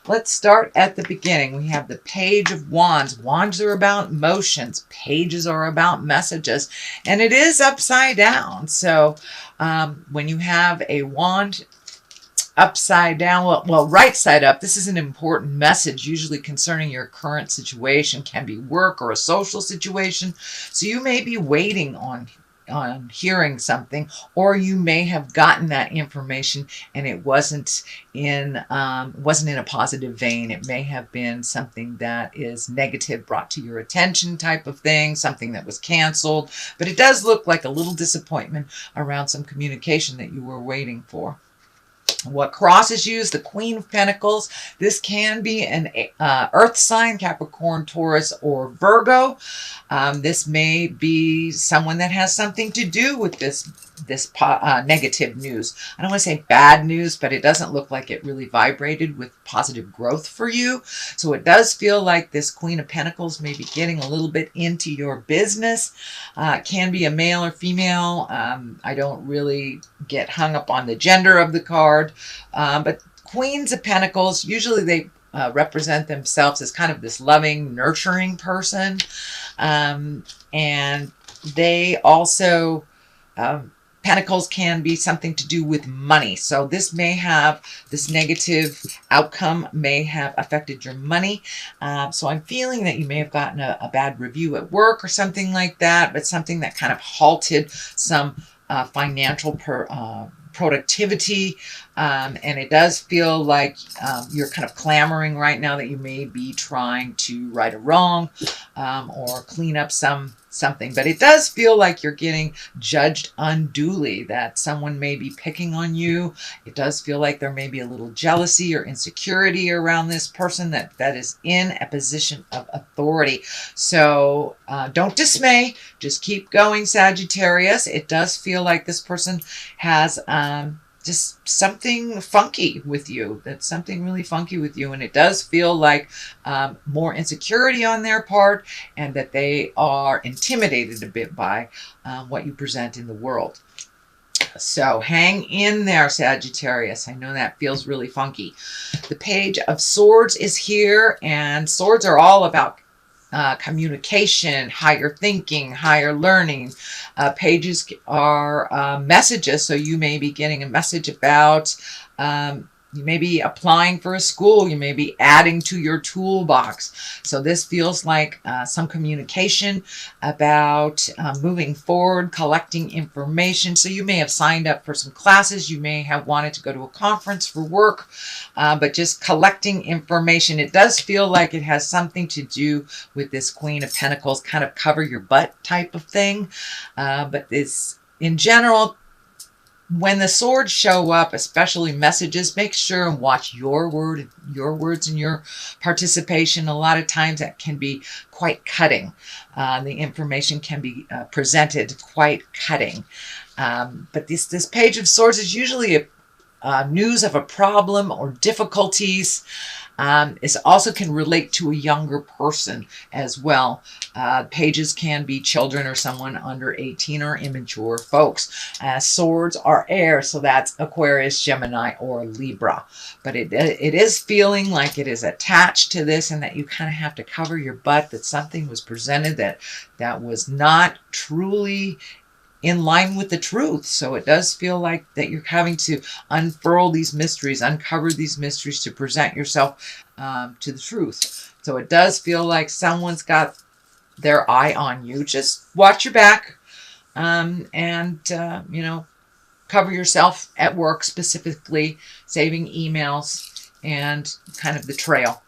Let's start at the beginning. We have the Page of Wands. Wands are about emotions. Pages are about messages. And it is upside down. So when you have a wand upside down, well, right side up, this is an important message, usually concerning your current situation. Can be work or a social situation. So you may be waiting on hearing something, or you may have gotten that information and it wasn't in a positive vein. It may have been something that is negative, brought to your attention type of thing, something that was canceled. But it does look like a little disappointment around some communication that you were waiting for. What crosses you is the Queen of Pentacles. This can be an earth sign, Capricorn, Taurus, or Virgo. This may be someone that has something to do with this negative news. I don't want to say bad news, but it doesn't look like it really vibrated with positive growth for you. So it does feel like this Queen of Pentacles may be getting a little bit into your business. It can be a male or female. I don't really get hung up on the gender of the card. But Queens of Pentacles, usually they represent themselves as kind of this loving, nurturing person. And they also, Pentacles can be something to do with money. So this negative outcome may have affected your money. So I'm feeling that you may have gotten a bad review at work or something like that, but something that kind of halted some financial productivity. And it does feel like you're kind of clamoring right now that you may be trying to right a wrong or clean up something. But it does feel like you're getting judged unduly, that someone may be picking on you. It does feel like there may be a little jealousy or insecurity around this person that is in a position of authority. So don't dismay. Just keep going, Sagittarius. It does feel like this person has just something funky with you. That's something really funky with you. And it does feel like more insecurity on their part, and that they are intimidated a bit by what you present in the world. So hang in there, Sagittarius. I know that feels really funky. The Page of Swords is here, and swords are all about communication, higher thinking, higher learning. Pages are messages, so you may be getting a message about you may be applying for a school. You may be adding to your toolbox. So this feels like some communication about moving forward, collecting information. So you may have signed up for some classes. You may have wanted to go to a conference for work, but just collecting information. It does feel like it has something to do with this Queen of Pentacles, kind of cover your butt type of thing. But this, in general, when the swords show up, especially messages, make sure and watch your words and your participation. A lot of times that can be quite cutting. The information can be presented quite cutting. But this Page of Swords is usually news of a problem or difficulties. It also can relate to a younger person as well. Pages can be children or someone under 18 or immature folks. Swords are air, so that's Aquarius, Gemini, or Libra. But it is feeling like it is attached to this, and that you kind of have to cover your butt, that something was presented that was not truly in line with the truth. So it does feel like that you're having to unfurl these mysteries, uncover these mysteries to present yourself to the truth. So it does feel like someone's got their eye on you. Just watch your back and, you know, cover yourself at work, specifically saving emails and kind of the trail.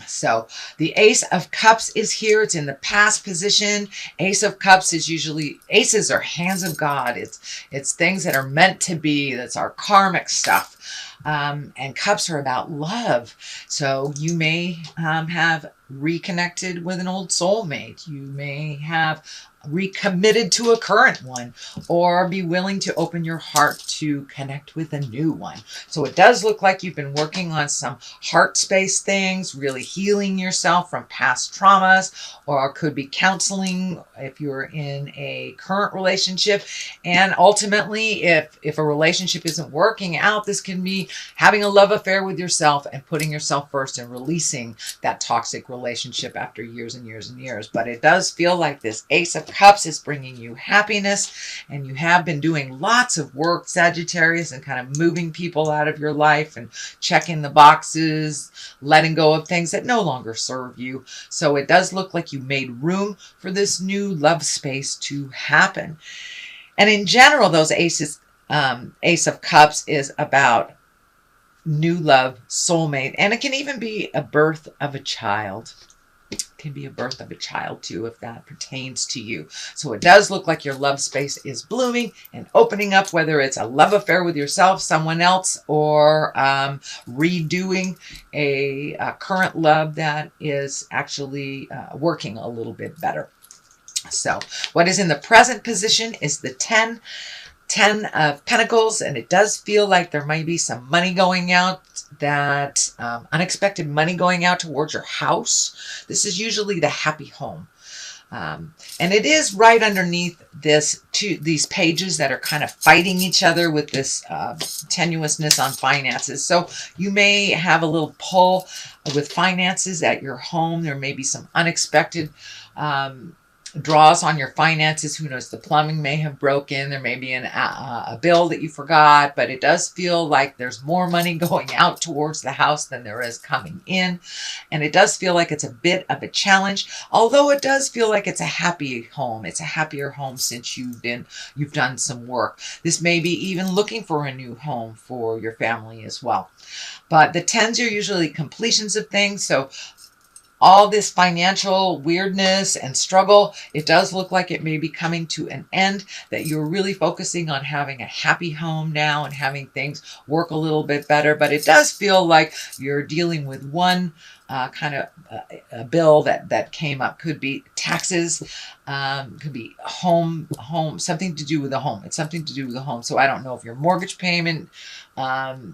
So the Ace of Cups is here. It's in the past position. Ace of Cups is usually, aces are hands of God. It's things that are meant to be. That's our karmic stuff. And cups are about love. So you may have reconnected with an old soulmate. You may have recommitted to a current one, or be willing to open your heart to connect with a new one. So it does look like you've been working on some heart space things, really healing yourself from past traumas, or could be counseling if you're in a current relationship. And ultimately, if a relationship isn't working out, this can be having a love affair with yourself and putting yourself first and releasing that toxic relationship after years and years and years. But it does feel like this Ace of Cups is bringing you happiness, and you have been doing lots of work, Sagittarius, and kind of moving people out of your life and checking the boxes, letting go of things that no longer serve you. So it does look like you made room for this new love space to happen. And in general, those Ace of Cups is about new love, soulmate, and it can even be a birth of a child. It can be a birth of a child too, if that pertains to you. So it does look like your love space is blooming and opening up, whether it's a love affair with yourself, someone else, or redoing a current love that is actually working a little bit better. So what is in the present position is the 10 of Pentacles, and it does feel like there might be some money going out, that unexpected money going out towards your house. This is usually the happy home. And it is right underneath these pages that are kind of fighting each other with this tenuousness on finances. So you may have a little pull with finances at your home. There may be some unexpected draws on your finances. Who knows? The plumbing may have broken. There may be a bill that you forgot, but it does feel like there's more money going out towards the house than there is coming in. And it does feel like it's a bit of a challenge, although it does feel like it's a happy home. It's a happier home since you've done some work. This may be even looking for a new home for your family as well. But the 10s are usually completions of things. So all this financial weirdness and struggle, it does look like it may be coming to an end, that you're really focusing on having a happy home now and having things work a little bit better. But it does feel like you're dealing with one kind of a bill that came up. Could be taxes, could be home, something to do with the home. It's something to do with the home. So I don't know if your mortgage payment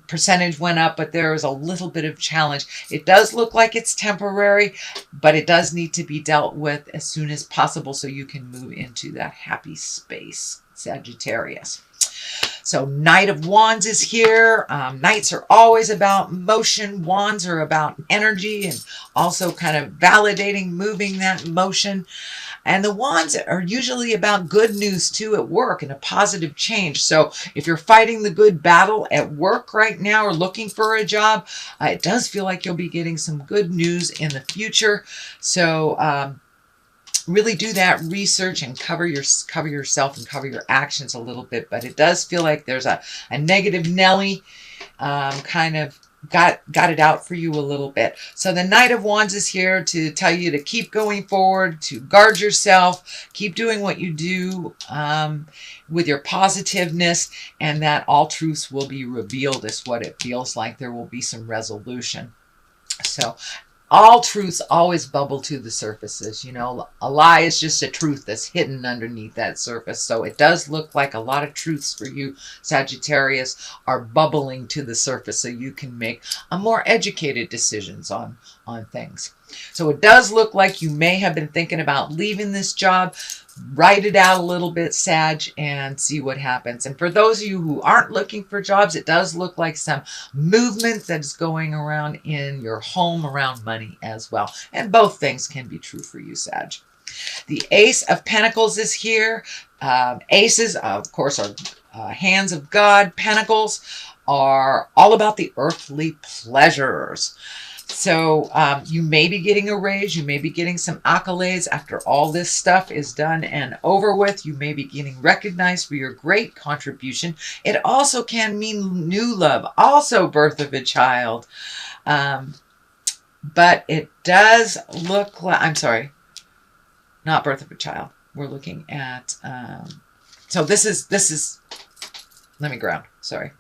percentage went up, but there is a little bit of challenge. It does look like it's temporary, but it does need to be dealt with as soon as possible so you can move into that happy space, Sagittarius. So Knight of Wands is here. Knights are always about motion. Wands are about energy and also kind of validating, moving that motion. And the wands are usually about good news too at work and a positive change. So if you're fighting the good battle at work right now or looking for a job, it does feel like you'll be getting some good news in the future. So really do that research and cover yourself and cover your actions a little bit. But it does feel like there's a negative Nelly kind of got it out for you a little bit. So the Knight of Wands is here to tell you to keep going forward, to guard yourself, keep doing what you do with your positiveness, and that all truths will be revealed is what it feels like. There will be some resolution. So all truths always bubble to the surfaces. You know, a lie is just a truth that's hidden underneath that surface. So it does look like a lot of truths for you, Sagittarius, are bubbling to the surface so you can make a more educated decisions on things. So it does look like you may have been thinking about leaving this job. Write it out a little bit, Sag, and see what happens. And for those of you who aren't looking for jobs, it does look like some movement that is going around in your home around money as well. And both things can be true for you, Sag. The Ace of Pentacles is here. Aces, of course, are hands of God. Pentacles are all about the earthly pleasures. So you may be getting a raise. You may be getting some accolades after all this stuff is done and over with. You may be getting recognized for your great contribution. It also can mean new love, also birth of a child. But it does look like, I'm sorry, not birth of a child. We're looking at, so this is, let me ground, sorry.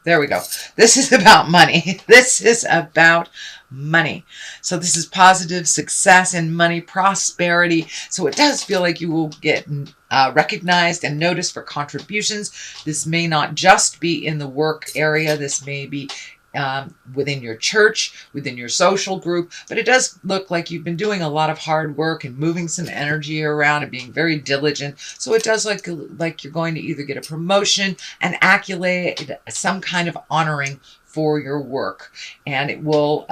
There we go. This is about money. This is about money. So this is positive success and money, prosperity. So it does feel like you will get recognized and noticed for contributions. This may not just be in the work area. This may be within your church, within your social group, but it does look like you've been doing a lot of hard work and moving some energy around and being very diligent. So it does look like you're going to either get a promotion, an accolade, some kind of honoring for your work, and it will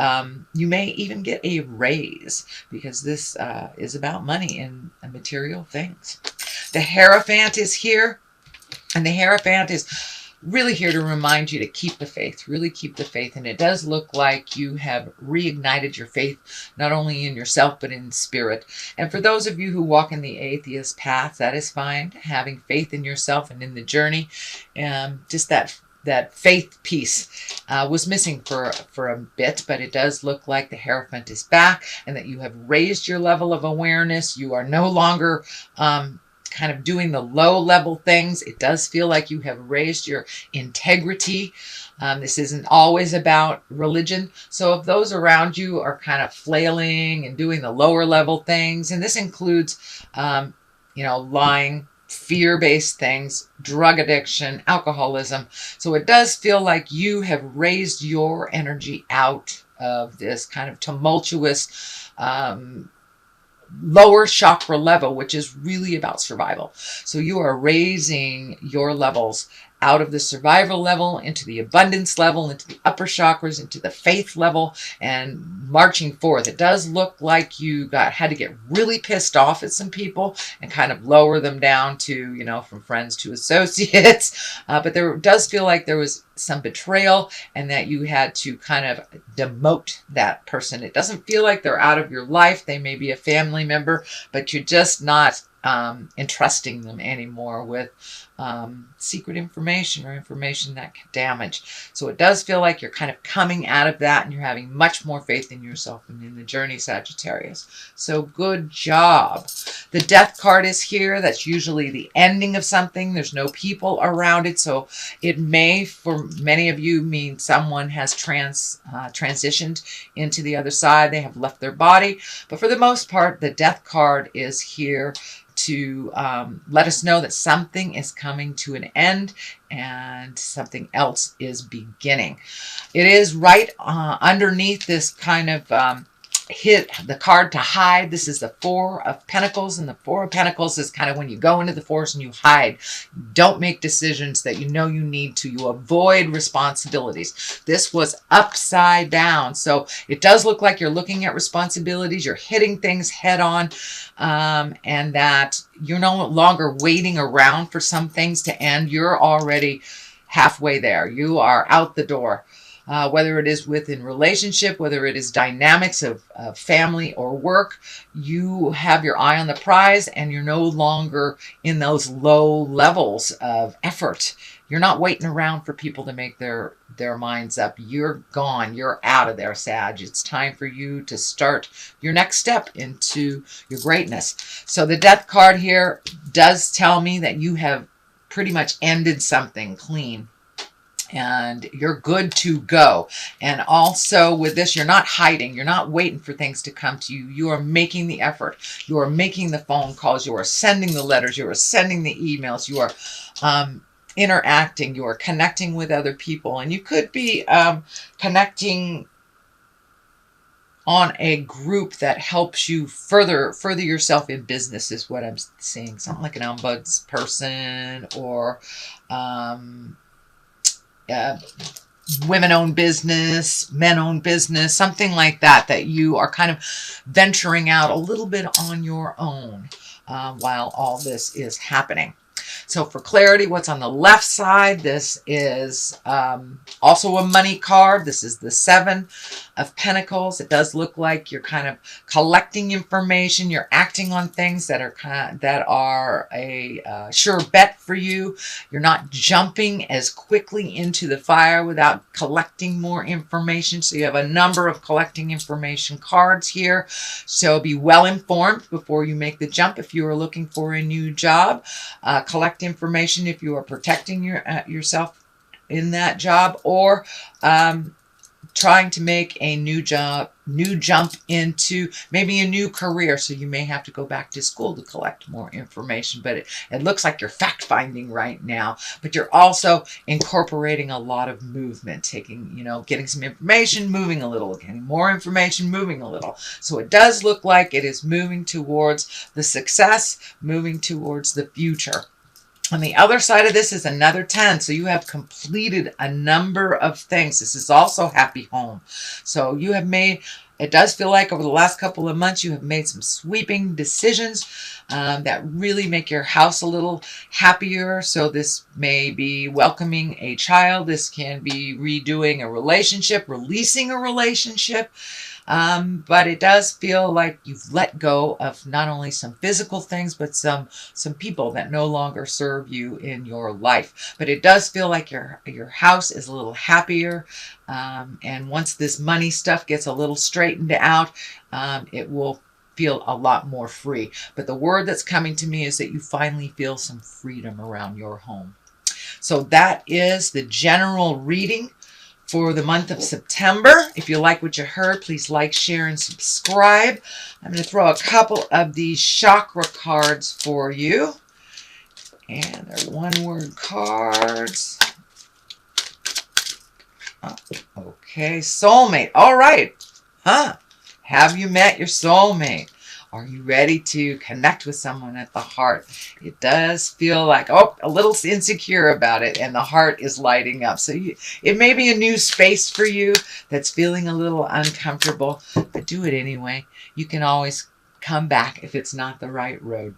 you may even get a raise, because this is about money and material things. The Hierophant is here, and the Hierophant is really here to remind you to keep the faith, really keep the faith. And it does look like you have reignited your faith, not only in yourself, but in spirit. And for those of you who walk in the atheist path, that is fine. Having faith in yourself and in the journey, just that faith piece was missing for a bit, but it does look like the Hierophant is back, and that you have raised your level of awareness. You are no longer kind of doing the low level things. It does feel like you have raised your integrity. This isn't always about religion. So if those around you are kind of flailing and doing the lower level things, and this includes, lying, fear-based things, drug addiction, alcoholism. So it does feel like you have raised your energy out of this kind of tumultuous, lower chakra level, which is really about survival. So you are raising your levels out of the survival level into the abundance level, into the upper chakras, into the faith level, and marching forth. It does look like you had to get really pissed off at some people and kind of lower them down to, from friends to associates. But there does feel like there was some betrayal, and that you had to kind of demote that person. It doesn't feel like they're out of your life. They may be a family member, but you're just not entrusting them anymore with secret information or information that can damage. So it does feel like you're kind of coming out of that, and you're having much more faith in yourself and in the journey, Sagittarius. So good job. The Death card is here. That's usually the ending of something. There's no people around it. So it may, for many of you, mean someone has transitioned into the other side. They have left their body. But for the most part, the Death card is here to let us know that something is coming to an end and something else is beginning. It is right underneath this kind of hit the card to hide. This is the Four of Pentacles, and the Four of Pentacles is kind of when you go into the forest and you hide. Don't make decisions that you know you need to. You avoid responsibilities. This was upside down. So it does look like you're looking at responsibilities. You're hitting things head on, and that you're no longer waiting around for some things to end. You're already halfway there. You are out the door. Whether it is within relationship, whether it is dynamics of family or work, you have your eye on the prize, and you're no longer in those low levels of effort. You're not waiting around for people to make their minds up. You're gone. You're out of there, Sag. It's time for you to start your next step into your greatness. So the Death card here does tell me that you have pretty much ended something clean, and you're good to go. And also with this, you're not hiding. You're not waiting for things to come to you. You are making the effort. You are making the phone calls. You are sending the letters. You are sending the emails. You are interacting. You are connecting with other people. And you could be connecting on a group that helps you further yourself in business, is what I'm seeing. Something like an ombuds person, or women-owned business, men-owned business, something like that, that you are kind of venturing out a little bit on your own while all this is happening. So for clarity, what's on the left side, this is also a money card. This is the Seven of Pentacles. It does look like you're kind of collecting information. You're acting on things that are a sure bet for you. You're not jumping as quickly into the fire without collecting more information. So you have a number of collecting information cards here. So be well informed before you make the jump if you are looking for a new job. Collect information if you are protecting yourself in that job, or trying to make a new jump into maybe a new career. So you may have to go back to school to collect more information, but it looks like you're fact finding right now, but you're also incorporating a lot of movement, getting some information, moving a little, getting more information, moving a little. So it does look like it is moving towards the success, moving towards the future. On the other side of this is another 10. So you have completed a number of things. This is also happy home. So you have made, it does feel like over the last couple of months, you have made some sweeping decisions that really make your house a little happier. So this may be welcoming a child. This can be redoing a relationship, releasing a relationship. But it does feel like you've let go of not only some physical things, but some people that no longer serve you in your life. But it does feel like your house is a little happier. And once this money stuff gets a little straightened out, it will feel a lot more free. But the word that's coming to me is that you finally feel some freedom around your home. So that is the general reading for the month of September. If you like what you heard, please like, share, and subscribe. I'm going to throw a couple of these chakra cards for you. And they're one-word cards. Oh, okay, soulmate. All right. Have you met your soulmate? Are you ready to connect with someone at the heart? It does feel like, a little insecure about it, and the heart is lighting up. So it may be a new space for you that's feeling a little uncomfortable, but do it anyway. You can always come back if it's not the right road.